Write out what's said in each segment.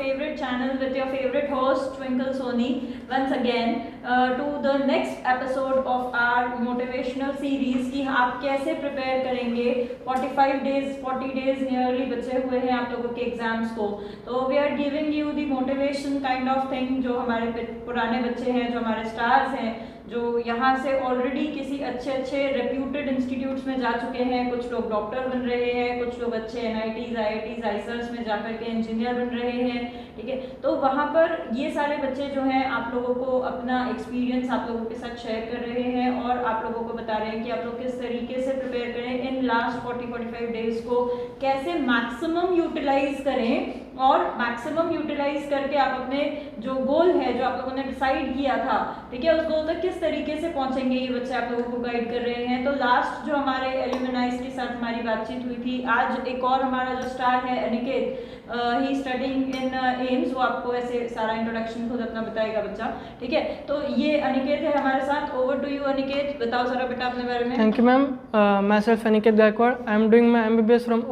favorite channel with your favorite host Twinkle Soni once again to the next episode of our motivational series कि आप कैसे prepare करेंगे 40 days nearly बचे हुए हैं आप लोगों के एग्जाम्स को। तो we are giving you the motivation kind of thing जो हमारे पुराने बच्चे हैं, जो हमारे स्टार्स हैं, जो यहाँ से ऑलरेडी किसी अच्छे रेप्यूटेड इंस्टीट्यूट्स में जा चुके हैं। कुछ लोग डॉक्टर बन रहे हैं, कुछ लोग अच्छे NITs IITs आईसर्स में जाकर के इंजीनियर बन रहे हैं, ठीक है। तो वहाँ पर ये सारे बच्चे जो हैं आप लोगों को अपना एक्सपीरियंस आप लोगों के साथ शेयर कर रहे हैं और आप लोगों को बता रहे हैं कि आप लोग किस तरीके से प्रिपेयर करें इन लास्ट 40-45 डेज को, कैसे मैक्सिमम यूटिलाइज करें और मैक्सिमम यूटिलाइज करके आप अपने जो गोल है, जो आप लोगों ने डिसाइड किया था, ठीक है, उस गोल तक किस तरीके से पहुंचेंगे ये बच्चे आप लोगों को गाइड कर रहे हैं। तो लास्ट जो हमारे एल्यूमिनाइज के साथ हमारी बातचीत हुई थी, आज एक और हमारा जो स्टार है अनिकेत, ही स्टडिंग इन एम्स, वो आपको ऐसे सारा इंट्रोडक्शन खुद अपना बताएगा बच्चा, ठीक है। तो ये अनिकेत है हमारे साथ। ओवर टू यू अनिकेत, बताओ जरा बेटा अपने बारे में। Thank you ma'am. Myself Aniket Gaikwad, I am doing my MBBS from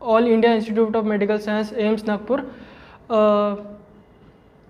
All India Institute of Medical Science AIIMS Nagpur.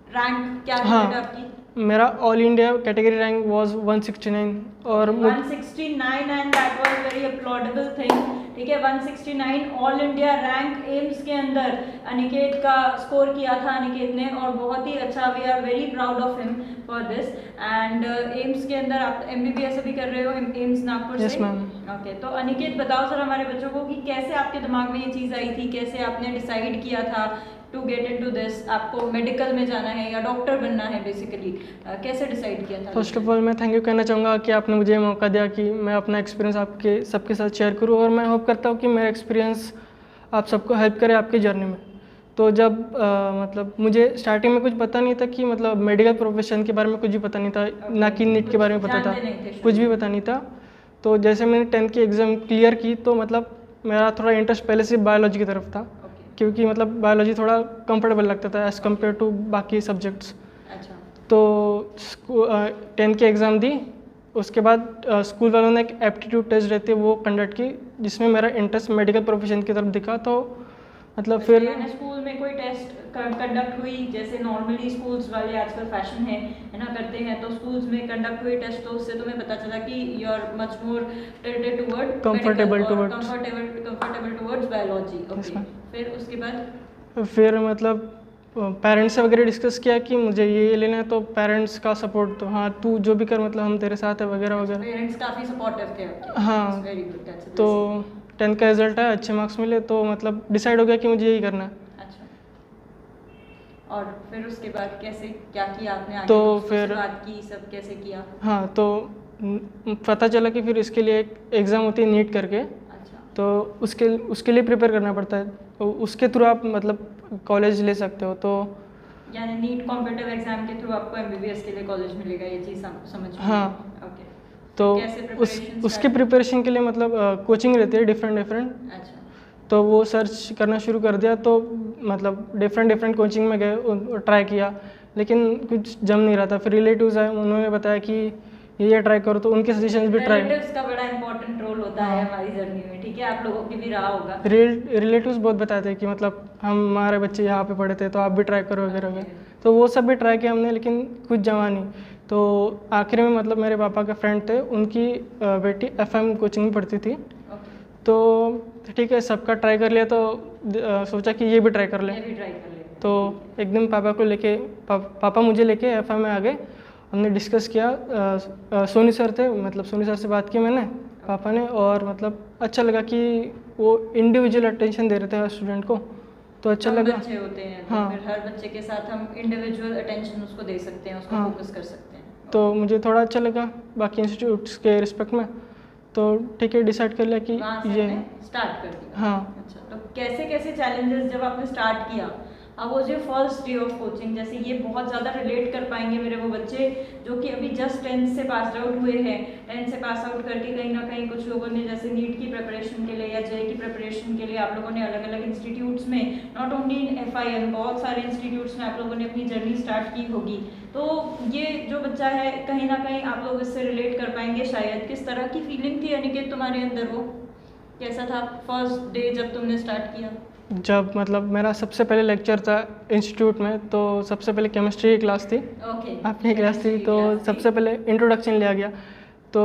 Rank क्या हाँ, है आपकी? मेरा all India category rank was 169 और 169 and that was very applaudable thing, ठीक है। 169 ऑल इंडिया रैंक एम्स के अंदर अनिकेत का स्कोर किया था अनिकेत ने, और बहुत ही अच्छा, we are very proud of him for this. And AIIMS के अंदर आप MBBS अभी कर रहे हो एम्स नागपुर से? Yes ma'am. ओके, तो अनिकेत बताओ सर हमारे बच्चों को कि कैसे आपके दिमाग में ये चीज़ आई थी, कैसे आपने डिसाइड किया था टू गेट इनटू दिस, आपको मेडिकल में जाना है या डॉक्टर बनना है बेसिकली, कैसे डिसाइड किया था? फर्स्ट ऑफ ऑल मैं थैंक यू कहना चाहूँगा कि आपने मुझे मौका दिया कि मैं अपना एक्सपीरियंस आपके सबके साथ शेयर करूँ, और मैं होप करता हूँ कि मेरा एक्सपीरियंस आप सबको हेल्प करे आपकी जर्नी में। तो जब मतलब मुझे स्टार्टिंग में कुछ पता नहीं था कि मतलब मेडिकल प्रोफेशन के बारे में कुछ भी पता नहीं था, ना कि नीट के बारे में पता था, कुछ भी पता नहीं था। तो जैसे मैंने 10th की एग्ज़ाम क्लियर की तो मतलब मेरा थोड़ा इंटरेस्ट पहले से बायोलॉजी की तरफ था, क्योंकि मतलब बायोलॉजी थोड़ा कंफर्टेबल लगता था एज़ कम्पेयर टू बाकी सब्जेक्ट्स। अच्छा। तो 10th की एग्ज़ाम दी, उसके बाद स्कूल वालों ने एक एप्टीट्यूड टेस्ट रहती है वो कंडक्ट की, जिसमें मेरा इंटरेस्ट मेडिकल प्रोफेशन की तरफ दिखा। तो मतलब फिर स्कूल में कोई टेस्ट कंडक्ट हुई, जैसे नॉर्मली स्कूल्स वाले आजकल फैशन है ना, करते हैं, तो स्कूल्स में कंडक्ट हुई टेस्ट, तो उससे तुम्हें पता चला कि you are much more tilted toward comfortable towards biology. Okay, फिर उसके बाद फिर मतलब पेरेंट्स से वगैरह डिस्कस किया कि मुझे ये लेना है, तो पेरेंट्स का सपोर्ट, तो हाँ तू जो भी कर, मतलब हम तेरे साथ है वगैरह वगैरह। पेरेंट्स काफ़ी सपोर्टिव थे आपके? हाँ, वेरी गुड, दैट्स तो 10th का रिजल्ट आया, अच्छे मार्क्स मिले, तो मतलब डिसाइड हो गया कि मुझे यही करना है। अच्छा, और फिर उसके बाद कैसे क्या किया आपने आगे? तो दोस्तों से फिर बात की, सब कैसे किया? हाँ, तो पता चला कि फिर इसके लिए एक एग्ज़ाम होती है नीट करके। अच्छा। तो उसके लिए प्रिपेयर करना पड़ता है, तो उसके थ्रू आप मतलब कॉलेज ले सकते हो। तो यानी नीट कॉम्पिटिटिव एग्जाम के थ्रू आपको MBBS के लिए कॉलेज मिलेगा, ये चीज़ समझ में? हाँ। ओके, तो कैसे उसके प्रिपरेशन के लिए मतलब कोचिंग रहती है डिफरेंट। अच्छा। तो वो सर्च करना शुरू कर दिया, तो मतलब डिफरेंट कोचिंग में गए, ट्राई किया, लेकिन कुछ जम नहीं रहा था। फिर रिलेटिव्स आए, उन्होंने बताया कि ये ट्राई करो, तो उनके सजेशंस भी ट्राई। रिलेटिव्स का बड़ा इंपॉर्टेंट रोल होता है हमारी जर्नी में, ठीक है, आप लोगों की भी रहा होगा। रिलेटिव्स बहुत बताए थे कि मतलब हमारे बच्चे यहाँ पे पढ़े थे, तो आप भी ट्राई करो वगैरह वगैरह। तो वो सब भी ट्राई किया हमने, लेकिन कुछ जमा नहीं। तो आखिर में मतलब मेरे पापा के फ्रेंड थे, उनकी बेटी FM कोचिंग में पढ़ती थी। तो ठीक है, सबका ट्राई कर लिया, तो सोचा कि ये भी ट्राई कर ले। तो एक दिन पापा को लेके पापा मुझे लेके FM में आ गए। हमने डिस्कस किया, सोनी सर थे, मतलब सोनी सर से बात की मैंने पापा ने, और मतलब अच्छा लगा कि वो इंडिविजुअल अटेंशन दे रहे थे हर स्टूडेंट को, तो अच्छा लगा। बच्चे होते हैं तो हाँ, फिर हर बच्चे के साथ हम इंडिविजुअल अटेंशन उसको दे सकते हैं, उसको फोकस कर सकते हैं। तो मुझे थोड़ा अच्छा लगा बाकी इंस्टीट्यूट्स के रिस्पेक्ट में। तो ठीक है, डिसाइड कर लिया कि ये स्टार्ट कर दिया। हाँ। अच्छा, तो कैसे चैलेंजेस जब आपने स्टार्ट किया, अब was your first day of coaching, जैसे ये बहुत ज़्यादा रिलेट कर पाएंगे मेरे वो बच्चे जो कि अभी जस्ट 10th से पास आउट हुए हैं। 10th से पास आउट करके कहीं ना कहीं कुछ लोगों ने जैसे नीट की प्रिपरेशन के लिए या JEE की प्रिपरेशन के लिए आप लोगों ने अलग अलग इंस्टीट्यूट्स में, नॉट ओनली इन FIM, बहुत सारे इंस्टीट्यूट्स में आप लोगों ने अपनी जर्नी स्टार्ट की होगी। तो ये जो बच्चा है कहीं ना कहीं आप लोग इससे रिलेट कर पाएंगे शायद। किस तरह की फीलिंग थी अनिकेत तुम्हारे अंदर, वो कैसा था फर्स्ट डे जब तुमने स्टार्ट किया? जब मतलब मेरा सबसे पहले लेक्चर था इंस्टीट्यूट में, तो सबसे पहले केमिस्ट्री की क्लास थी, ओके, अपनी क्लास थी, तो सबसे पहले इंट्रोडक्शन लिया गया। तो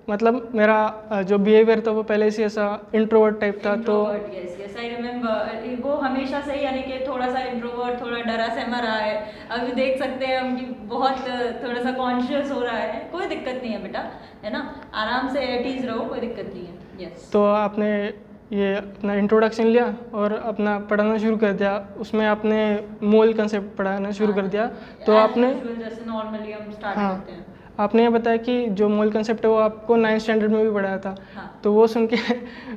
मतलब मेरा जो बिहेवियर था वो पहले से ऐसा इंट्रोवर्ट टाइप था। तो यस यस आई रिमेम्बर, वो हमेशा से ही यानी कि थोड़ा सा इंट्रोवर्ट, थोड़ा डरा सहमा रहा है। अभी देख सकते हैं हम कि बहुत थोड़ा सा कॉन्शियस हो रहा है। कोई दिक्कत नहीं है बेटा, है ना, आराम से एट ईज रहो, कोई दिक्कत नहीं है। यस, तो आपने ये अपना इंट्रोडक्शन लिया और अपना पढ़ाना शुरू कर दिया। उसमें आपने मोल कंसेप्ट पढ़ाना शुरू कर दिया। तो आपने जैसे नॉर्मली हम स्टार्ट हाँ, करते हैं। आपने ये बताया कि जो मोल कंसेप्ट है वो आपको 9th स्टैंडर्ड में भी पढ़ाया था। हाँ। तो वो सुन के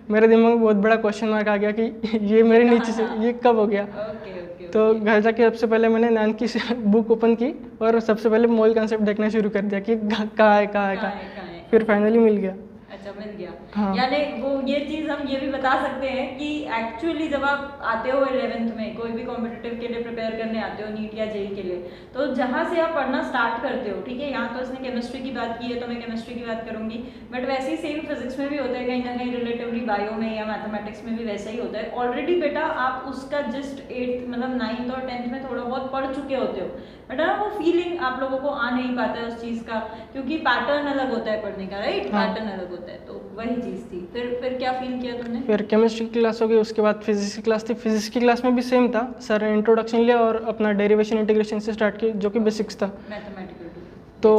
मेरे दिमाग में बहुत बड़ा क्वेश्चन मार्क आ गया कि ये मेरे नीचे से ये कब हो गया। Okay okay. तो घर जाके सबसे पहले मैंने 9th की बुक ओपन की और सबसे पहले मोल कंसेप्ट देखना शुरू कर दिया कि कहाँ है कहाँ है कहाँ है। फिर फाइनली मिल गया। अच्छा, मिल गया। हाँ। यानी वो ये चीज़ हम ये भी बता सकते हैं कि एक्चुअली जब आप आते हो 11th में, कोई भी कॉम्पिटिटिव के लिए प्रिपेयर करने आते हो, नीट या जेई के लिए, तो जहाँ से आप पढ़ना स्टार्ट करते हो, ठीक है, यहाँ तो इसने केमिस्ट्री की बात की है तो मैं केमिस्ट्री की बात करूंगी, बट वैसे ही सेम फिजिक्स में भी होता है, कहीं ना कहीं रिलेटिवली बायो में या मैथमेटिक्स में भी वैसा ही होता है। ऑलरेडी बेटा आप उसका जस्ट 8th मतलब 9th और 10th में थोड़ा बहुत पढ़ चुके होते हो, बट ना वो फीलिंग आप लोगों को आ नहीं पाता है उस चीज़ का, क्योंकि पैटर्न अलग होता है पढ़ने का, राइट। हाँ। पैटर्न अलग होता है, तो वही चीज़ थी। फिर क्या फील किया तुमने? फिर केमिस्ट्री की क्लास हो गई, उसके बाद फिजिक्स की क्लास थी। फिजिक्स की क्लास में भी सेम था, सर ने इंट्रोडक्शन लिया और अपना डेरिवेशन इंटीग्रेशन से स्टार्ट किया, जो कि बेसिक्स था। मैथमेटिकल। तो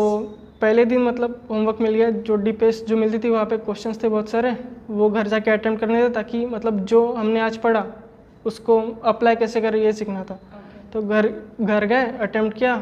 पहले दिन मतलब होमवर्क मिल गया, जो डीपीएस जो मिलती थी वहाँ पे क्वेश्चंस थे बहुत सारे, वो घर जाके अटेम्प्ट करने थे, ताकि मतलब जो हमने आज पढ़ा उसको अप्लाई कैसे करें ये सीखना था। तो घर गए, अटेम्प्ट किया।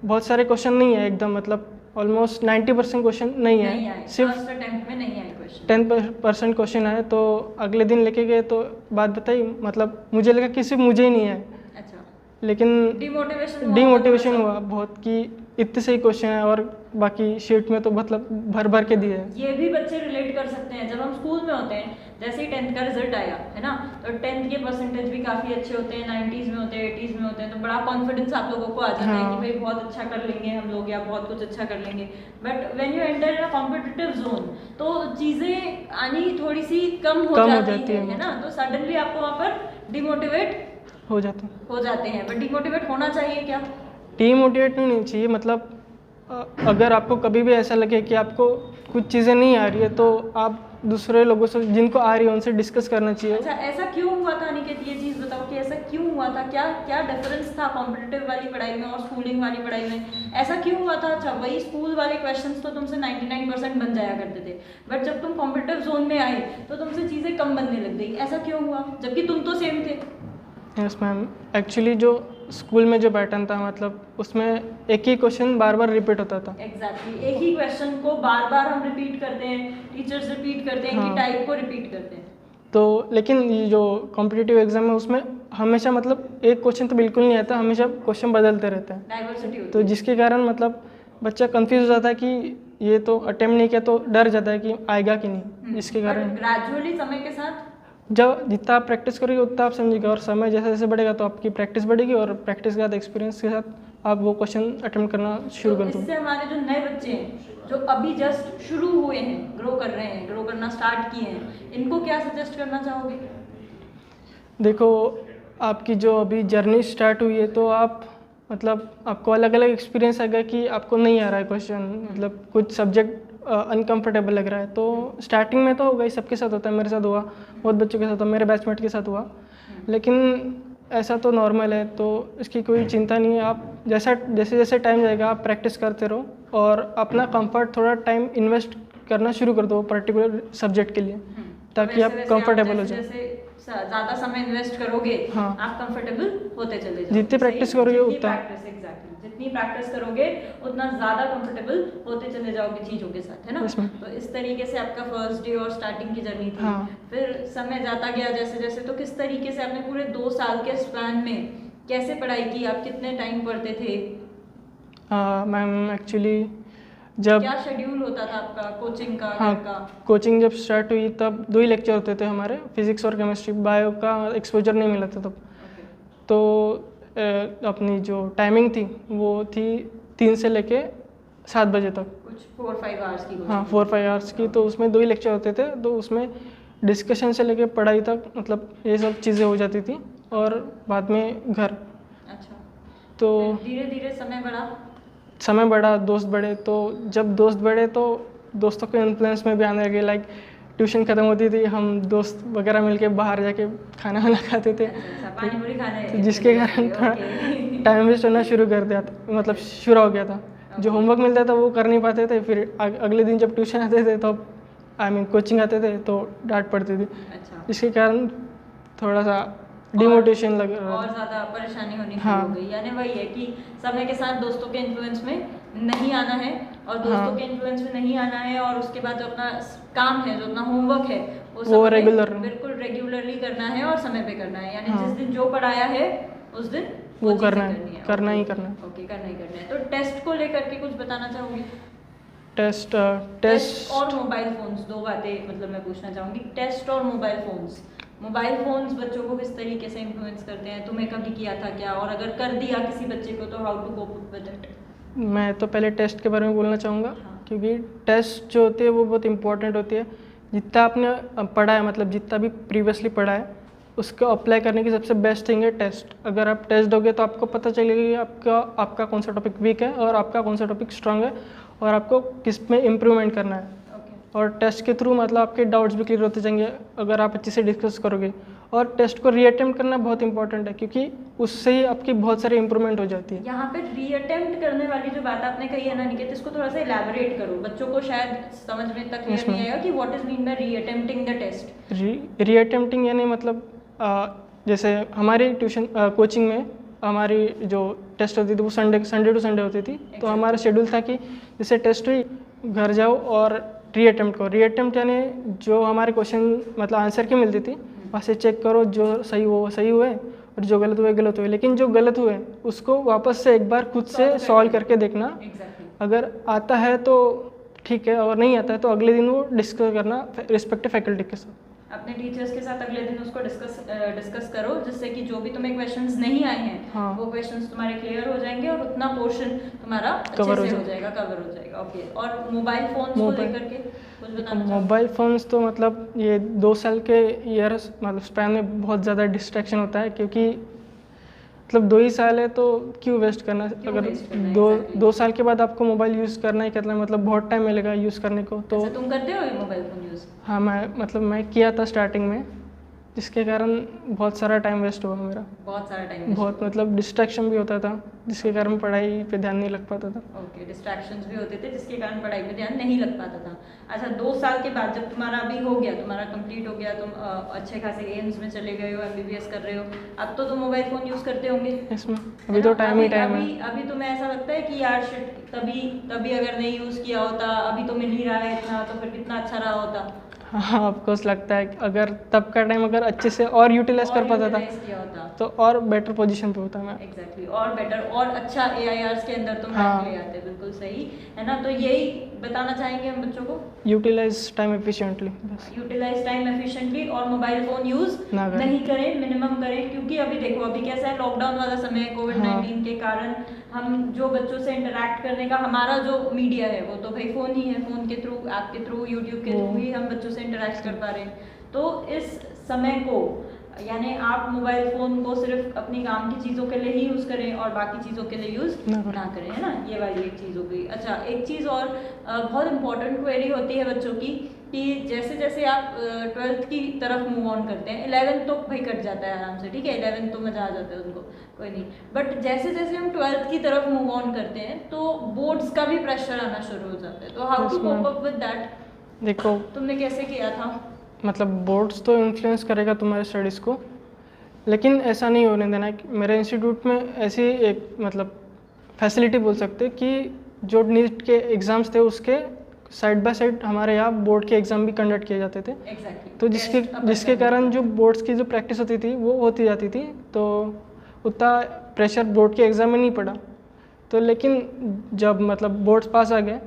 बहुत सारे क्वेश्चन नहीं है एकदम, मतलब ऑलमोस्ट 90% क्वेश्चन नहीं है, सिर्फ फर्स्ट अटेम्प्ट में नहीं आए क्वेश्चन, 10% क्वेश्चन आए। तो अगले दिन लेके गए तो बात बताई, मतलब मुझे लगा कि सिर्फ मुझे ही नहीं है। अच्छा, लेकिन डिमोटिवेशन हुआ बहुत कि इतने सही क्वेश्चन है और बाकी शीट में तो मतलब भर भर के दिए हैं। ये भी बच्चे रिलेट कर सकते हैं। जब हम स्कूल में होते हैं, जैसे ही 10th का रिजल्ट आया है ना, तो 10th के परसेंटेज भी काफ़ी अच्छे होते हैं, 90s में होते हैं, 80s में होते हैं, तो बड़ा कॉन्फिडेंस आप लोगों को आ जाता है कि भाई बहुत अच्छा कर लेंगे हम लोग, या बहुत कुछ अच्छा कर लेंगे। But when you enter in a competitive zone, तो चीज़ें आनी थोड़ी सी कम हो जाती है ना, तो सडनली आपको वहाँ पर डिमोटिवेट हो जाते हैं। बट डिमोटिवेट होना चाहिए क्या? डिमोटिवेट नहीं चाहिए, मतलब अगर आपको कभी भी ऐसा लगे कि आपको कुछ चीज़ें नहीं आ रही है, तो आप दूसरे लोगों से जिनको आ रही है उनसे डिस्कस करना चाहिए। अच्छा, ऐसा क्यों हुआ था अनिकेत? ये चीज़ बताओ कि ऐसा क्यों हुआ था, क्या डिफरेंस था कॉम्पिटिटिव वाली पढ़ाई में और स्कूलिंग वाली पढ़ाई में? ऐसा क्यों हुआ था? अच्छा, वही स्कूल वाले क्वेश्चंस तो तुमसे 99% बन जाया करते थे, बट जब तुम कॉम्पिटिटिव जोन में आए तो तुमसे चीज़ें कम बनने लग गई। ऐसा क्यों हुआ, जबकि तुम तो सेम थे? यस मैम, एक्चुअली जो स्कूल में जो पैटर्न था, मतलब उसमें एक ही क्वेश्चन बार बार रिपीट होता था। एग्जैक्टली, एक ही क्वेश्चन को बार बार हम रिपीट करते हैं, टीचर्स रिपीट करते हैं, कि टाइप को रिपीट करते हैं। तो लेकिन ये जो कॉम्पिटिटिव एग्जाम है उसमें हमेशा मतलब एक क्वेश्चन तो बिल्कुल नहीं आता, हमेशा क्वेश्चन बदलते रहते हैं, डाइवर्सिटी होती है। तो जिसके कारण मतलब बच्चा कंफ्यूज हो जाता है कि ये तो अटेम्प्ट नहीं किया, तो डर जाता है कि आएगा कि नहीं, जिसके कारण ग्रेजुअली समय के साथ जब जितना आप प्रैक्टिस करोगे उतना आप समझिएगा, और समय जैसे जैसे बढ़ेगा तो आपकी प्रैक्टिस बढ़ेगी, और प्रैक्टिस के साथ एक्सपीरियंस के साथ आप वो क्वेश्चन अटेम्प्ट करना शुरू कर दो। इससे हमारे जो नए बच्चे हैं जो अभी जस्ट शुरू हुए हैं, ग्रो कर रहे हैं, ग्रो करना स्टार्ट किए हैं, इनको क्या सजेस्ट करना चाहोगे? देखो, आपकी जो अभी जर्नी स्टार्ट हुई है, तो आप मतलब आपको अलग अलग एक्सपीरियंस आएगा कि आपको नहीं आ रहा है क्वेश्चन, मतलब कुछ सब्जेक्ट अनकम्फर्टेबल लग रहा है, तो स्टार्टिंग में तो होगा ही, सबके साथ होता है, मेरे साथ हुआ, बहुत बच्चों के साथ हुआ, मेरे बैचमेट के साथ हुआ, लेकिन ऐसा तो नॉर्मल है, तो इसकी कोई चिंता नहीं है। आप जैसे जैसे टाइम जाएगा आप प्रैक्टिस करते रहो, और अपना कंफर्ट थोड़ा टाइम इन्वेस्ट करना शुरू कर दो पर्टिकुलर सब्जेक्ट के लिए, ताकि आप कंफर्टेबल हो जाए। ज़्यादा समय इन्वेस्ट करोगे, हाँ, आप कंफर्टेबल होते चले जाओगे। जितनी प्रैक्टिस करोगे उतना, जितनी प्रैक्टिस करोगे उतना ज़्यादा कंफर्टेबल होते चले जाओगे चीज़ों के साथ, है ना। तो इस तरीके से आपका फर्स्ट डे और स्टार्टिंग की जर्नी थी। हाँ। फिर समय जाता गया जैसे जैसे, तो किस तरीके से आपने पूरे 2 साल के स्पैन में कैसे पढ़ाई की? आप कितने टाइम पढ़ते थे? मैम एक्चुअली जब क्या शेड्यूल होता था आपका कोचिंग का? हाँ, का कोचिंग जब स्टार्ट हुई तब 2 ही लेक्चर होते थे हमारे, फिजिक्स और केमिस्ट्री, बायो का एक्सपोजर नहीं मिला था तब। तो अपनी जो टाइमिंग थी वो थी 3 से लेके 7 बजे तक, कुछ 4-5 आवर्स की। हाँ, 4-5 आवर्स की। तो उसमें 2 ही लेक्चर होते थे, तो उसमें डिस्कशन से लेके पढ़ाई तक मतलब ये सब चीज़ें हो जाती थी, और बाद में घर। अच्छा, तो धीरे धीरे समय बढ़ा, दोस्त बढ़े, तो जब दोस्त बढ़े तो दोस्तों के इन्फ्लुएंस में भी आने लगे। लाइक ट्यूशन ख़त्म होती थी, हम दोस्त वगैरह मिलके बाहर जाके खाना वाना खाते थे, पानी पूरी खाने तो जिसके कारण थोड़ा टाइम वेस्ट होना शुरू कर दिया था, मतलब शुरू हो गया था। जो होमवर्क मिलता था वो कर नहीं पाते थे, फिर अगले दिन जब ट्यूशन आते थे तो कोचिंग आते थे तो डांट पड़ती थी। अच्छा, जिसके कारण थोड़ा सा डिमोटिवेशन लग रहा और था। ज़्यादा परेशानी होनी शुरू हाँ। हो गई। यानी वही है कि समय के साथ दोस्तों के इन्फ्लुएंस में नहीं आना है, और दोस्तों हाँ। के इन्फ्लुएंस में नहीं आना है, और उसके बाद जो अपना काम है, जो अपना होमवर्क है, वो समय पे रेगुलर, बिल्कुल रेगुलरली करना है और समय पे करना है। यानी हाँ। जिस दिन जो पढ़ाया है उस दिन वो चीज़ें करना है, करनी है। करना ही ओके, करना है। ओके, करना ही करना है। तो टेस्ट को लेकर के कुछ बताना चाहोगे? टेस्ट और मोबाइल फोन्स, दो बातें मतलब मैं पूछना चाहूँगी। टेस्ट और मोबाइल फोन्स बच्चों को किस तरीके से इन्फ्लुएंस करते हैं? तुमने कभी किया था क्या? और अगर कर दिया किसी बच्चे को तो how to cope with it? मैं तो पहले टेस्ट के बारे में बोलना चाहूँगा, हाँ। क्योंकि टेस्ट जो होती है वो बहुत इंपॉर्टेंट होती है। जितना आपने पढ़ा है, मतलब जितना भी प्रीवियसली पढ़ा है, उसको अप्लाई करने की सबसे बेस्ट थिंग है टेस्ट। अगर आप टेस्ट दोगे तो आपको पता चलेगा कि आपका कौन सा टॉपिक वीक है और आपका कौन सा टॉपिक स्ट्रांग है, और आपको किस में इम्प्रूवमेंट करना है। और टेस्ट के थ्रू मतलब आपके डाउट्स भी क्लियर होते जाएंगे अगर आप अच्छे से डिस्कस करोगे। और टेस्ट को रीअटेम्प्ट करना बहुत इंपॉर्टेंट है, क्योंकि उससे ही आपकी बहुत सारी इंप्रूवमेंट हो जाती है। यहाँ पे रीअटेम्प्ट करने वाली जो बात आपने कही है ना निकेत, इसको थोड़ा सा इलैबोरेट करो, बच्चों को शायद समझ में तक क्लियर नहीं आएगा कि what is mean by reattempting the test. Reattempting यानी मतलब जैसे हमारी ट्यूशन कोचिंग में हमारी जो टेस्ट होती थी वो संडे टू संडे होती थी। तो हमारा शेड्यूल था कि जैसे टेस्ट हुई, घर जाओ और रीअटेम्प्ट करो। रीअटेम्प्ट यानी जो हमारे क्वेश्चन मतलब आंसर की मिलती थी वहाँ से चेक करो, जो सही हो वो सही हुए और जो गलत हुए गलत हुए। लेकिन जो गलत हुए उसको वापस से एक बार खुद से सॉल्व करके देखना। अगर आता है तो ठीक है, और नहीं आता है तो अगले दिन वो डिस्कस करना रिस्पेक्टिव फैकल्टी के साथ, अपने टीचर्स के साथ अगले दिन उसको डिस्कस करो, जिससे कि जो भी तुम्हें क्वेश्चंस नहीं आए हैं, हाँ, वो क्वेश्चंस तुम्हारे क्लियर हो जाएंगे और उतना पोर्शन तुम्हारा अच्छे कवर से हो जाएगा, कवर हो जाएगा। ओके, और मोबाइल फोन्स को लेकर के कुछ बताना चाहो? मोबाइल फ़ोन्स तो मतलब ये 2 साल के ईयर्स मतलब स्पैन में बहुत ज़्यादा डिस्ट्रैक्शन होता है, क्योंकि मतलब 2 ही साल है तो क्यों वेस्ट करना। अगर दो साल के बाद आपको मोबाइल यूज़ करना ही करना है, मतलब बहुत टाइम मिलेगा यूज़ करने को। तो तुम करते हो ये मोबाइल फोन यूज़? हाँ, मैं किया था स्टार्टिंग में, जिसके कारण बहुत सारा टाइम वेस्ट हुआ मेरा। बहुत सारा टाइम, बहुत मतलब डिस्ट्रैक्शन भी होता था, जिसके कारण पढ़ाई पे ध्यान नहीं लग पाता था। ओके, डिस्ट्रैक्शंस भी होते थे जिसके कारण पढ़ाई पे ध्यान नहीं लग पाता था। अच्छा, 2 साल के बाद जब तुम्हारा अभी हो गया, तुम्हारा कंप्लीट हो गया, तुम अच्छे खासे एम्स में चले गए हो, MBBS कर रहे हो, अब तो तुम मोबाइल फ़ोन यूज़ करते होंगे इसमें अभी तो टाइम ही टाइम है। अभी तुम्हें ऐसा लगता है कि यार शिट, तभी अगर नहीं यूज़ किया होता, अभी तो मिल ही रहा है इतना, तो फिर कितना अच्छा रहा होता? हाँ, ऑफकोर्स लगता है कि अगर तब का टाइम अगर अच्छे से और यूटिलाइज कर पाता था तो और बेटर पोजीशन पे होता मैं। एग्जैक्टली, और बेटर और अच्छा AIRs के अंदर तुम रैंक ले आते। बिल्कुल सही है ना। तो यही बताना चाहेंगे हम बच्चों को, यूटिलाइज टाइम एफिशिएंटली, बस यूटिलाइज टाइम एफिशिएंटली, और मोबाइल फोन यूज नहीं करें, मिनिमम करें। क्योंकि अभी देखो, अभी कैसा है, लॉकडाउन वाला समय है, कोविड-19 के कारण हम जो बच्चों से इंटरेक्ट करने का हमारा जो मीडिया है वो तो भाई फ़ोन ही है। फ़ोन के थ्रू, ऐप के थ्रू, यूट्यूब के थ्रू ही हम बच्चों से इंटरेक्ट कर पा रहे हैं। तो इस समय को, यानी आप मोबाइल फ़ोन को सिर्फ अपनी काम की चीज़ों के लिए ही यूज़ करें और बाकी चीज़ों के लिए यूज़ ना करें, है ना। ये वाली एक चीज़ हो गई। अच्छा, एक चीज़ और बहुत इंपॉर्टेंट क्वेरी होती है बच्चों की कि जैसे जैसे आप 12th की तरफ मूव ऑन करते हैं, 11th तो भाई कट जाता है आराम से, ठीक है, 11th तो मज़ा आ जाता है उनको, कोई नहीं, बट जैसे जैसे हम 12th की तरफ मूव ऑन करते हैं तो बोर्ड्स का भी प्रेशर आना शुरू हो जाता है। तो how to cope up with that? देखो, तुमने कैसे किया था? मतलब बोर्ड्स तो इन्फ्लुएंस करेगा तुम्हारे स्टडीज़ को, लेकिन ऐसा नहीं होने देना है। मेरे इंस्टीट्यूट में ऐसी एक मतलब फैसिलिटी बोल सकते कि जो नीट के एग्ज़ाम्स थे उसके साइड बाय साइड हमारे यहाँ बोर्ड के एग्ज़ाम भी कंडक्ट किए जाते थे। तो जिसके कारण जो बोर्ड्स की जो प्रैक्टिस होती थी वो होती जाती थी, तो उतना प्रेशर बोर्ड के एग्ज़ाम में नहीं पड़ा। तो लेकिन जब मतलब बोर्ड्स पास आ गए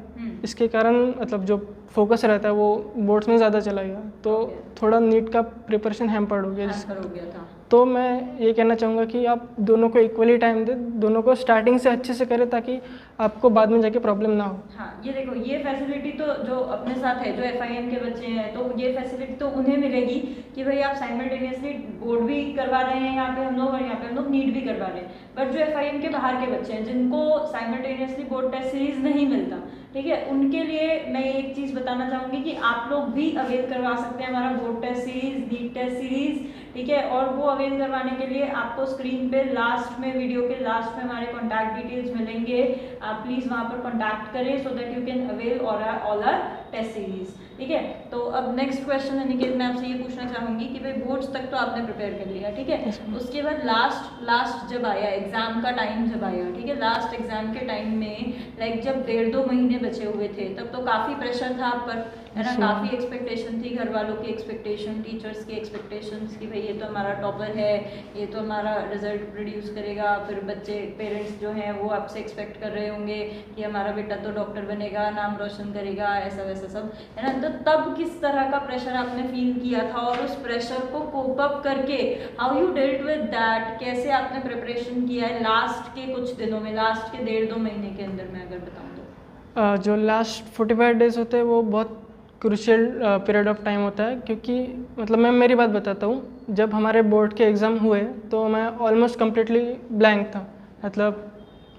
इसके कारण मतलब जो फोकस रहता है वो बोर्ड्स में ज़्यादा चला गया, तो थोड़ा नीट का प्रिपरेशन हैम्पर्ड हो गया हैम्पर हो गया था। तो मैं ये कहना चाहूँगा कि आप दोनों को इक्वली टाइम दें, दोनों को स्टार्टिंग से अच्छे से करें ताकि आपको बाद में जाके प्रॉब्लम ना हो। हाँ, ये देखो, ये फैसिलिटी तो जो अपने साथ है, जो FIM के बच्चे हैं, तो ये फैसिलिटी तो उन्हें मिलेगी कि भाई आप साइमल्टेनियसली बोर्ड भी करवा रहे हैं यहाँ पे हम लोग, और यहाँ पे हम लोग नीट भी करवा रहे हैं। बट जो FIM के बाहर के बच्चे हैं जिनको साइमल्टेनियसली बोर्ड टेस्ट सीरीज नहीं मिलता, ठीक है, उनके लिए मैं एक चीज़ बताना चाहूँगी कि आप लोग भी अवेल करवा सकते हैं हमारा board test series, NEET test series, ठीक है। और वो अवेल करवाने के लिए आपको स्क्रीन पे लास्ट में, वीडियो के लास्ट में हमारे कॉन्टैक्ट डिटेल्स मिलेंगे, आप प्लीज़ वहाँ पर कॉन्टैक्ट करें so that you can avail all our test series, ठीक है। तो अब नेक्स्ट क्वेश्चन अनिकेत, मैं आपसे ये पूछना चाहूँगी कि भाई बोर्ड्स तक तो आपने प्रिपेयर कर लिया, ठीक है, उसके बाद लास्ट जब आया एग्ज़ाम का टाइम, जब आया, ठीक है, लास्ट एग्ज़ाम के टाइम में लाइक जब 1.5-2 महीने बचे हुए थे, तब तो काफ़ी प्रेशर था आप पर, है ना, काफ़ी एक्सपेक्टेशन थी, घर वालों की एक्सपेक्टेशन, टीचर्स की एक्सपेक्टेशंस कि भाई ये तो हमारा टॉपर है, ये तो हमारा रिजल्ट प्रोड्यूस करेगा, फिर बच्चे पेरेंट्स जो हैं वो आपसे एक्सपेक्ट कर रहे होंगे कि हमारा बेटा तो डॉक्टर बनेगा, नाम रोशन करेगा, ऐसा वैसा सब, है ना। तो तब किस तरह का प्रेशर आपने फील किया था, और उस प्रेशर को कोप अप करके how you dealt with that, कैसे आपने प्रिपरेशन किया है लास्ट के कुछ दिनों में, लास्ट के 1.5-2 महीने के अंदर मैं अगर बताऊँ तो? जो लास्ट 45 डेज होते हैं वो बहुत क्रूशियल पीरियड ऑफ टाइम होता है, क्योंकि मतलब मैं मेरी बात बताता हूँ, जब हमारे बोर्ड के एग्ज़ाम हुए तो मैं ऑलमोस्ट कम्प्लीटली ब्लैंक था, मतलब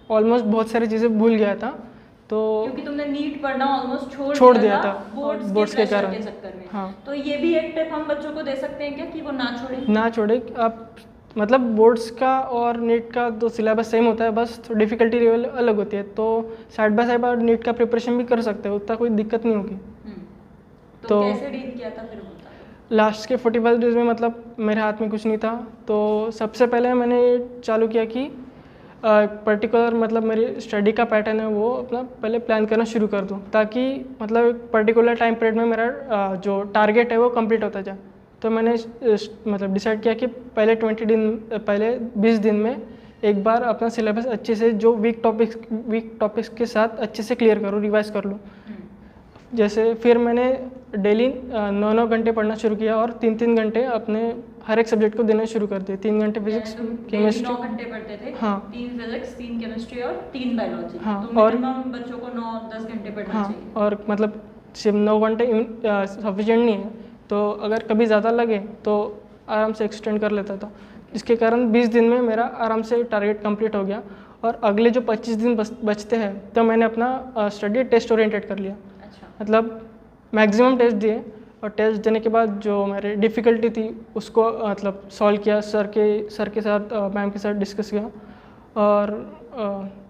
ऑलमोस्ट बहुत सारी चीज़ें भूल गया था, तो क्योंकि तुमने नीट पढ़ना ऑलमोस्ट छोड़ दिया था बोर्ड्स के कारण के चक्कर में। हाँ, तो ये भी एक टिप हम बच्चों को दे सकते हैं क्या कि वो ना छोड़े आप मतलब बोर्ड्स का और नीट का तो सिलेबस सेम होता है, बस तो डिफ़िकल्टी लेवल अलग होती है, तो साइड बाय साइड आप नीट का प्रिपरेशन भी कर सकते हो, उतना कोई दिक्कत नहीं होगी। तो कैसे डील किया था फिर? लास्ट के 45 डेज में मतलब मेरे हाथ में कुछ नहीं था, तो सबसे पहले मैंने चालू किया कि पर्टिकुलर मतलब मेरी स्टडी का पैटर्न है वो अपना पहले प्लान करना शुरू कर दूं, ताकि मतलब एक पर्टिकुलर टाइम पीरियड में मेरा जो टारगेट है वो कंप्लीट होता जाए। तो मैंने मतलब डिसाइड किया कि पहले 20 दिन में एक बार अपना सिलेबस अच्छे से जो वीक टॉपिक्स के साथ अच्छे से क्लियर करूँ, रिवाइज कर लूँ। जैसे फिर मैंने डेली 9 घंटे पढ़ना शुरू किया और 3 घंटे अपने हर एक सब्जेक्ट को देना शुरू कर दिए। 3 घंटे फिजिक्स, केमिस्ट्री, 9 घंटे पढ़ते थे। हाँ, 3 फिजिक्स, 3 केमिस्ट्री और 3 बायोलॉजी। हाँ, तो और बच्चों को 9-10 घंटे पढ़ना चाहिए। और मतलब सिर्फ 9 घंटे सफिशिएंट नहीं है, तो अगर कभी ज़्यादा लगे तो आराम से एक्सटेंड कर लेता था। इसके कारण 20 दिन में मेरा आराम से टारगेट कंप्लीट हो गया, और अगले जो 25 दिन बचते हैं तो मैंने अपना स्टडी टेस्ट ओरिएंटेड कर लिया। मतलब मैक्सिमम टेस्ट दिए, और टेस्ट देने के बाद जो मेरी डिफ़िकल्टी थी उसको मतलब सॉल्व किया, सर के साथ, मैम के साथ डिस्कस किया, और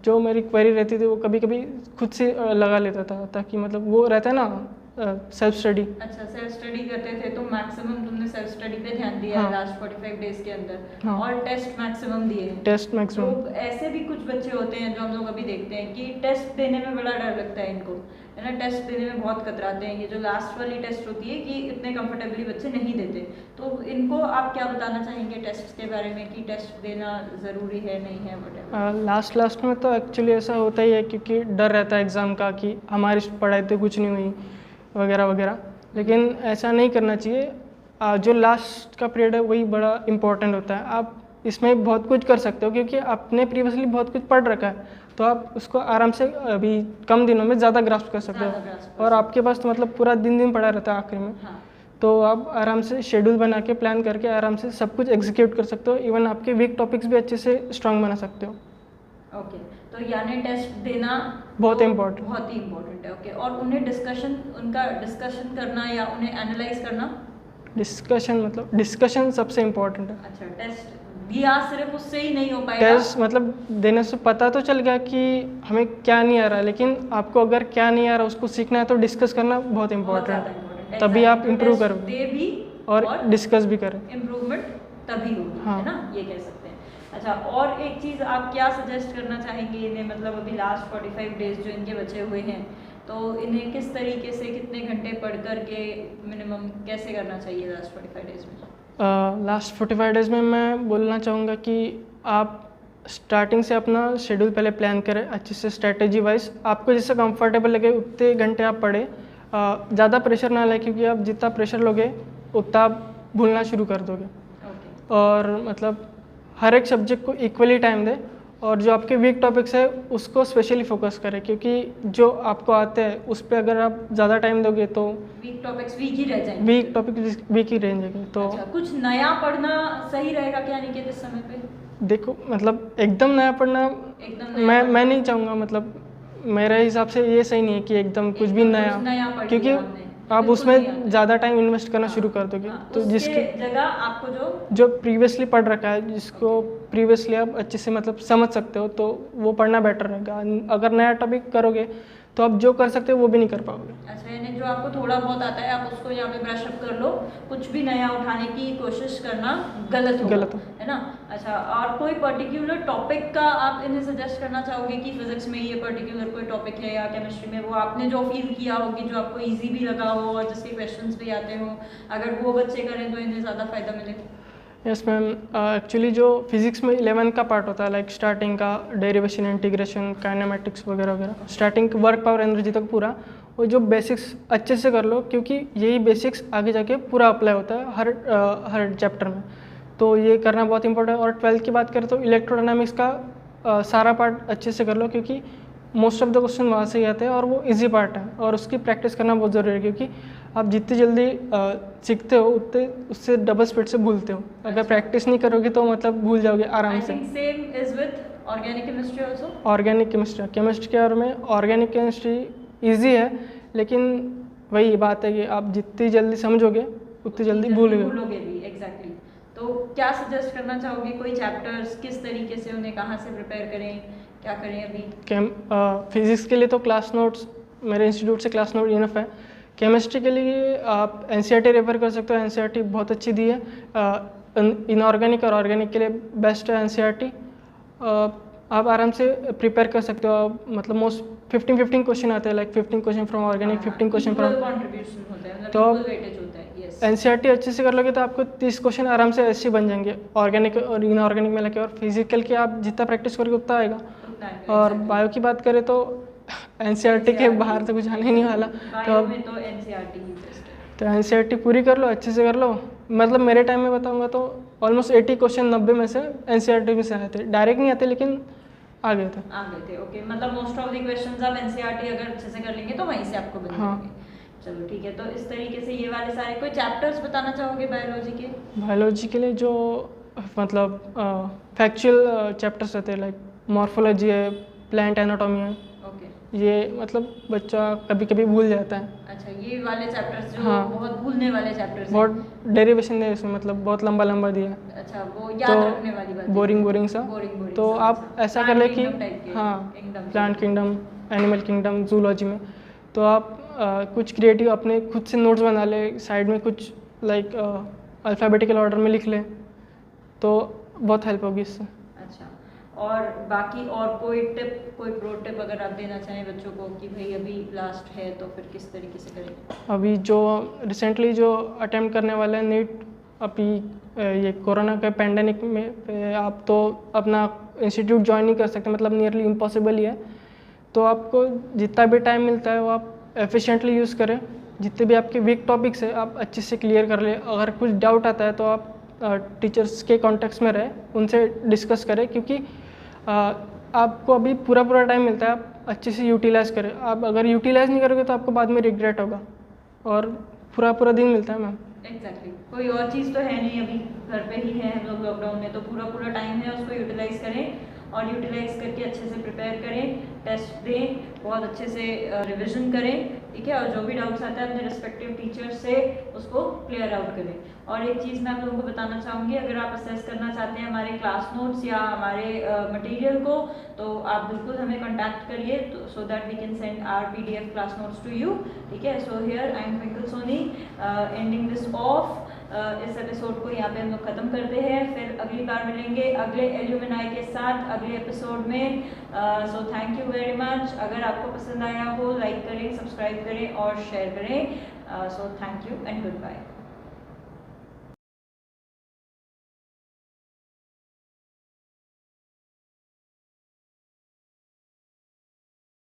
जो मेरी क्वेरी रहती थी वो कभी कभी खुद से लगा लेता था, ताकि मतलब वो रहता है ना सेल्फ स्टडी। अच्छा, सेल्फ स्टडी करते थे, तो मैक्सिमम तुमने सेल्फ स्टडी पे ध्यान दिया है लास्ट 45 डेज के अंदर। हाँ, और टेस्ट मैक्सिमम दिए हैं। Test maximum. तो ऐसे भी कुछ बच्चे होते हैं जो हम लोग अभी देखते हैं कि टेस्ट देने में बड़ा डर लगता है इनको, है ना, टेस्ट देने में बहुत कतराते हैं। ये जो लास्ट वाली टेस्ट होती है कि इतने कंफर्टेबली बच्चे नहीं देते, तो इनको आप क्या बताना चाहेंगे टेस्ट के बारे में कि टेस्ट देना ज़रूरी है, नहीं है, वटेवर? लास्ट में तो एक्चुअली ऐसा होता ही है, क्योंकि डर रहता है एग्ज़ाम का कि हमारी पढ़ाई तो कुछ नहीं हुई वगैरह वगैरह, लेकिन ऐसा नहीं करना चाहिए। जो लास्ट का पीरियड है वही बड़ा इम्पोर्टेंट होता है। आप इसमें बहुत कुछ कर सकते हो, क्योंकि आपने प्रीवियसली बहुत कुछ पढ़ रखा है, तो आप उसको आराम से अभी कम दिनों में ज़्यादा ग्रास्प कर सकते हो, और आपके पास तो मतलब पूरा दिन पड़ा रहता है आखिर में। हाँ। तो आप आराम से शेड्यूल बना के, प्लान करके आराम से सब कुछ एग्जीक्यूट कर सकते हो। इवन आपके वीक टॉपिक्स भी अच्छे से स्ट्रांग बना सकते हो। ओके, तो यानी टेस्ट देना बहुत इम्पोर्टेंट, बहुत ही इम्पोर्टेंट है। ओके, और उन्हें उनका डिस्कशन करना या उन्हें एनालाइज करना? डिस्कशन सबसे इम्पोर्टेंट है। अच्छा, टेस्ट दिया सिर्फ उससे ही नहीं हो पाएगा। टेस्ट मतलब देने से पता तो चल गया कि हमें क्या नहीं आ रहा है, लेकिन आपको अगर क्या नहीं आ रहा उसको सीखना है तो डिस्कस करना बहुत इम्पोर्टेंट है। तभी आप इम्प्रूव करोगे भी और डिस्कस भी करें, इम्प्रूवमेंट तभी होगी। हाँ, है ना, ये कह सकते हैं। अच्छा, और एक चीज़ आप क्या सजेस्ट करना चाहेंगे इन्हें, मतलब अभी लास्ट 45 डेज जो इनके बचे हुए हैं, तो इन्हें किस तरीके से, कितने घंटे पढ़ कर के मिनिमम कैसे करना चाहिए लास्ट 45 डेज में? लास्ट 45 डेज़ में मैं बोलना चाहूँगा कि आप स्टार्टिंग से अपना शेड्यूल पहले प्लान करें अच्छे से, स्ट्रैटेजी वाइज आपको जिससे कंफर्टेबल लगे उतने घंटे आप पढ़े। ज़्यादा प्रेशर ना लें, क्योंकि आप जितना प्रेशर लोगे उतना आप भूलना शुरू कर दोगे। और मतलब हर एक सब्जेक्ट को इक्वली टाइम दें, और जो आपके वीक टॉपिक्स है उसको स्पेशली फोकस करें, क्योंकि जो आपको आते हैं उस पर अगर आप ज़्यादा टाइम दोगे तो वीक टॉपिक्स वीक ही रह जाएंगे। वीक टॉपिक वीक ही रहेंगे। तो अच्छा, कुछ नया पढ़ना सही रहेगा क्या निकेत इस समय पे? देखो मतलब एकदम नया पढ़ना मैं नहीं चाहूँगा, मतलब मेरे हिसाब से ये सही नहीं है कि एकदम कुछ भी नया, क्योंकि आप उसमें ज़्यादा टाइम इन्वेस्ट करना शुरू कर दोगे। तो जिसके जगह आपको जो प्रीवियसली पढ़ रखा है, जिसको प्रीवियसली आप अच्छे से मतलब समझ सकते हो, तो वो पढ़ना बेटर रहेगा। अगर नया टॉपिक करोगे तो आप जो कर सकते हो वो भी नहीं कर पाओगे। अच्छा, यानी जो आपको थोड़ा बहुत आता है आप उसको यहाँ पे ब्रश अप कर लो, कुछ भी नया उठाने की कोशिश करना गलत हो, है ना। अच्छा, और कोई पर्टिकुलर टॉपिक का आप इन्हें सजेस्ट करना चाहोगे कि फिजिक्स में ये पर्टिकुलर कोई टॉपिक है या केमिस्ट्री में वो आपने जो फील किया हो कि जो आपको ईजी भी लगा हो और जिसके क्वेश्चंस भी आते हो, अगर वो बच्चे करें तो इन्हें ज़्यादा फायदा मिले? यस मैम, एक्चुअली जो फिजिक्स में 11 का पार्ट होता है, लाइक स्टार्टिंग का डेरिवेशन, इंटीग्रेशन, काइनेमेटिक्स वगैरह वगैरह, स्टार्टिंग वर्क पावर एनर्जी तक पूरा, वो जो बेसिक्स अच्छे से कर लो, क्योंकि यही बेसिक्स आगे जाके पूरा अप्लाई होता है हर चैप्टर में। तो ये करना बहुत इंपॉर्टेंट है। और 12th की बात करें तो इलेक्ट्रोडायनामिक्स का सारा पार्ट अच्छे से कर लो, क्योंकि मोस्ट ऑफ द क्वेश्चन वहाँ से ही आते हैं और वो इजी पार्ट है, और उसकी प्रैक्टिस करना बहुत ज़रूरी है, क्योंकि आप जितनी जल्दी सीखते हो उतने उससे डबल स्पीड से भूलते हो। अगर प्रैक्टिस नहीं करोगे तो मतलब भूल जाओगे आराम से। Same is with organic chemistry also. Organic chemistry के बारे में, ऑर्गेनिक केमिस्ट्री ईजी है, लेकिन वही बात है कि आप जितनी जल्दी समझोगे उतनी जल्दी भूलोगे भी। एग्जैक्टली। तो क्या सजेस्ट करना चाहोगे, कोई चैप्टर्स किस तरीके से उन्हें कहाँ से प्रिपेयर करें, क्या करें अभी? फिजिक्स के लिए तो क्लास नोट्स, मेरे इंस्टीट्यूट से क्लास नोट इनफ है। केमिस्ट्री के लिए आप एनसीईआरटी रेफर कर सकते हो, एनसीईआरटी बहुत अच्छी दी है। इनऑर्गेनिक और ऑर्गेनिक के लिए बेस्ट है एनसीईआरटी। आप आराम से प्रिपेयर कर सकते हो। मतलब मोस्ट 15 क्वेश्चन आते हैं, like 15 question from organic, 15 question from, तो एनसीईआरटी अच्छे से कर लोगे तो आपको 30 क्वेश्चन आराम से ऐसे बन जाएंगे ऑर्गेनिक और इनऑर्गेनिक में लगे। और फिजिकल के आप जितना प्रैक्टिस करोगे उतना आएगा। और बायो की बात करें तो एनसीईआरटी के बाहर तो कुछ आने ही नहीं वाला, तो एनसीईआरटी पूरी कर लो, अच्छे से कर लो। मतलब मेरे टाइम में बताऊंगा तो ऑलमोस्ट 80 क्वेश्चन 90 में से एनसीईआरटी में से आए थे, डायरेक्ट नहीं आते लेकिन आ गए थे। ओके, मतलब मोस्ट ऑफ द क्वेश्चंस आप एनसीईआरटी अगर अच्छे से कर लेंगे तो वहीं से आपको बन जाएंगे। चलो ठीक है, तो इस तरीके से ये वाले सारे। कोई चैप्टर्स बताना चाहोगे बायोलॉजी के? बायोलॉजी के लिए जो मतलब फैक्चुअल चैप्टर्स रहते हैं, लाइक मॉर्फोलॉजी है, प्लांट एनाटॉमी है, ये मतलब बच्चा कभी कभी भूल जाता है। अच्छा, ये वाले चैप्टर्स जो बहुत भूलने वाले चैप्टर्स हैं। बहुत डेरिवेशन है इसमें, मतलब बहुत लंबा दिया है। अच्छा, वो याद रखने वाली बात है। बोरिंग सा। तो आप ऐसा कर ले कि plant kingdom, animal kingdom, zoology में तो आप कुछ क्रिएटिव अपने खुद से नोट्स बना ले, साइड में कुछ लाइक अल्फ़ाबेटिकल ऑर्डर में लिख ले, तो बहुत हेल्प होगी इससे। अच्छा, और बाकी और कोई टिप, कोई प्रो टिप अगर आप देना चाहें बच्चों को कि भाई अभी लास्ट है तो फिर किस तरीके से करें? अभी जो रिसेंटली जो अटेम्प्ट करने वाले हैं नीट, अभी ये कोरोना के पैंडेमिक में आप तो अपना इंस्टीट्यूट ज्वाइन नहीं कर सकते, मतलब नियरली इम्पॉसिबल ही है। तो आपको जितना भी टाइम मिलता है वो आप एफिशिएंटली यूज़ करें। जितने भी आपके वीक टॉपिक्स है आप अच्छे से क्लियर कर ले। अगर कुछ डाउट आता है तो आप टीचर्स के कॉन्टेक्ट्स में रहे, उनसे डिस्कस करें, क्योंकि आपको अभी पूरा टाइम मिलता है, आप अच्छे से यूटिलाइज़ करें। आप अगर यूटिलाइज़ नहीं करोगे तो आपको बाद में रिग्रेट होगा, और पूरा दिन मिलता है मैम। एग्जैक्टली, कोई और चीज़ तो है नहीं, अभी घर पे ही है हम लोग लॉकडाउन में, तो पूरा टाइम है, उसको यूटिलाइज़ करें और यूटिलाइज़ करके अच्छे से प्रिपेयर करें, टेस्ट दें, बहुत अच्छे से रिवीजन करें, ठीक है। और जो भी डाउट्स आते हैं अपने रिस्पेक्टिव टीचर से उसको क्लियर आउट करें। और एक चीज़ मैं आप लोगों को बताना चाहूँगी, अगर आप असेस करना चाहते हैं हमारे क्लास नोट्स या हमारे मटेरियल को, तो आप बिल्कुल हमें कॉन्टैक्ट करिए, तो so that we can send our PDF class notes to you, ठीक है। So here I am Twinkle Soni ending this off. इस एपिसोड को यहाँ पे हम लोग ख़त्म करते हैं, फिर अगली बार मिलेंगे अगले एल्यूमिनाई के साथ अगले एपिसोड में। सो थैंक यू वेरी मच। अगर आपको पसंद आया हो लाइक करें, सब्सक्राइब करें और शेयर करें। So thank you and good bye.